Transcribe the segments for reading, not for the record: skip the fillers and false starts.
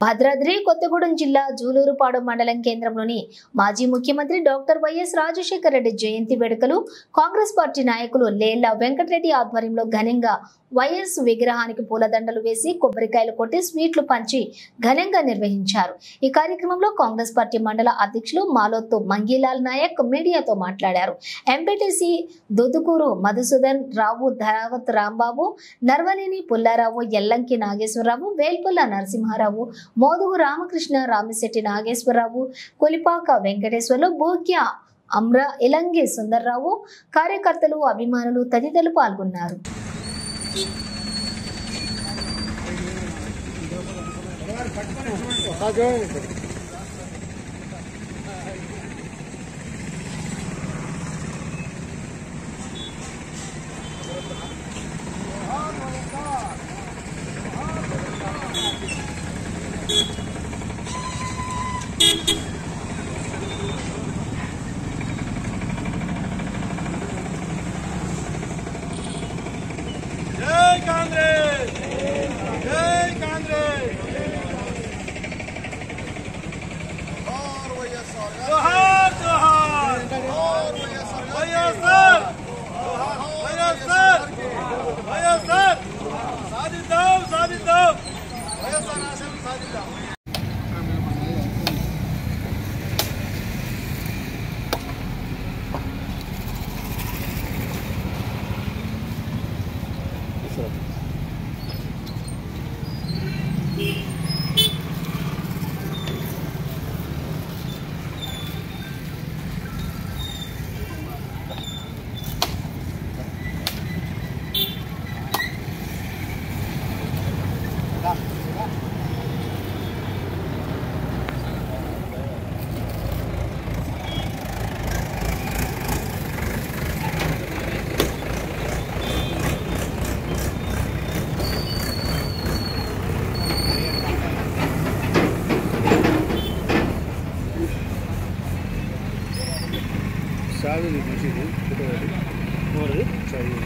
భద్రాద్రి కొత్తగూడెం జిల్లా జూలూరుపాడు మండలం కేంద్రంలోని మాజీ ముఖ్యమంత్రి డాక్టర్ వైఎస్ రాజశేఖర రెడ్డి జయంతి వేడుకలు కాంగ్రెస్ పార్టీ నాయకులు లేళ్ల వెంకటరెడ్డి ఆధ్వర్యంలో ఘనంగా వైఎస్ విగ్రహానికి పూలదండలు వేసి కొబ్బరికాయలు కొట్టి స్వీట్లు పంచి ఘనంగా నిర్వహించారు। ఈ కార్యక్రమంలో కాంగ్రెస్ పార్టీ మండల అధ్యక్షులు మాలోత్తు మంగీలాల్ నాయక్ మీడియాతో మాట్లాడారు। ఎంపీటీసీ దుదుకూరు మధుసూదన్ రావు, ధావత్ రాంబాబు, నర్వనేని పుల్లారావు, ఎల్లంకి నాగేశ్వరరావు, వేల్పుల్ల నరసింహారావు, మోదుగు రామకృష్ణ, రామిశెట్టి నాగేశ్వరరావు, కొలిపాక వెంకటేశ్వర్లు, భోగ్య అమ్ర, ఇలంగి సుందర్రావు, కార్యకర్తలు, అభిమానులు తదితరులు పాల్గొన్నారు। जय कांग्रेस, जय कांग्रेस, और वैएसआर, जोहार जोहार, और वैएसआर, वैएसआर, वैएसआर, वैएसआर, साधिद्दाम, साधिद्दाम, वैएसआर आशम साधिद्दाम। शादी नहीं और चाहिए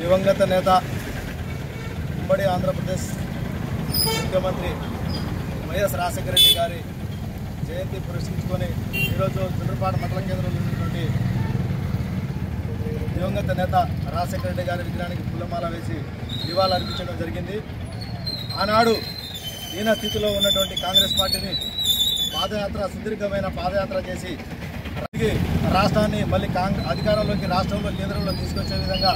दिवंगत नेता उम्मడి ఆంధ్రప్రదేశ్ ముఖ్యమంత్రి వైఎస్ రాజశేఖర రెడ్డి గారి జయంతి పురస్కరించుకొని ఈరోజు జూలూరుపాడు మండల కేంద్రంలో ఉన్నటువంటి దివంగత నేత రాజశేఖర రెడ్డి గారి విగ్రహానికి పూలమాల వేసి నివాళులు అర్పించడం జరిగింది। ఆనాడు దీన స్థితిలో ఉన్నటువంటి కాంగ్రెస్ పార్టీని పాదయాత్ర, సుదీర్ఘమైన పాదయాత్ర చేసి రాష్ట్రాన్ని మళ్ళీ అధికారంలోకి, రాష్ట్రంలో, కేంద్రంలో తీసుకొచ్చే విధంగా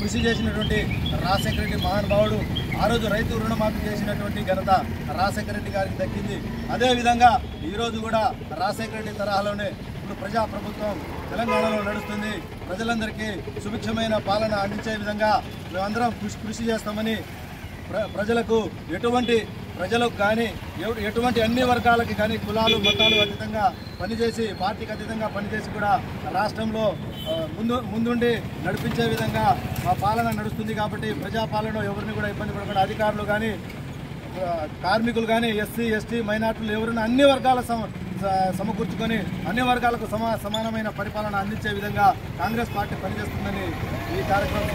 కృషి చేసినటువంటి రాజశేఖర రెడ్డి మహానుభావుడు ఆ రోజు రైతు రుణమాఫీ చేసినటువంటి ఘనత రాజశేఖర రెడ్డి గారికి దక్కింది। అదేవిధంగా ఈరోజు కూడా రాజశేఖర రెడ్డి తరహాలోనే ఇప్పుడు ప్రజాప్రభుత్వం తెలంగాణలో నడుస్తుంది। ప్రజలందరికీ సుభిక్షమైన పాలన అందించే విధంగా మేమందరం కృషి చేస్తామని ప్రజలకు కానీ ఎటువంటి అన్ని వర్గాలకి కానీ కులాలు మతాలు అతీతంగా పనిచేసి, పార్టీకి అతీతంగా పనిచేసి కూడా రాష్ట్రంలో ముందుండి నడిపించే విధంగా మా పాలన నడుస్తుంది। కాబట్టి ప్రజాపాలన ఎవరిని కూడా ఇబ్బంది పడకుండా అధికారులు కానీ, కార్మికులు కానీ, ఎస్సీ ఎస్టీ మైనార్టీలు ఎవరైనా అన్ని వర్గాల సమకూర్చుకొని అన్ని వర్గాలకు సమానమైన పరిపాలన అందించే విధంగా కాంగ్రెస్ పార్టీ పనిచేస్తుందని ఈ కార్యక్రమం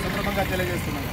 సందర్భంగా తెలియజేస్తున్నాను।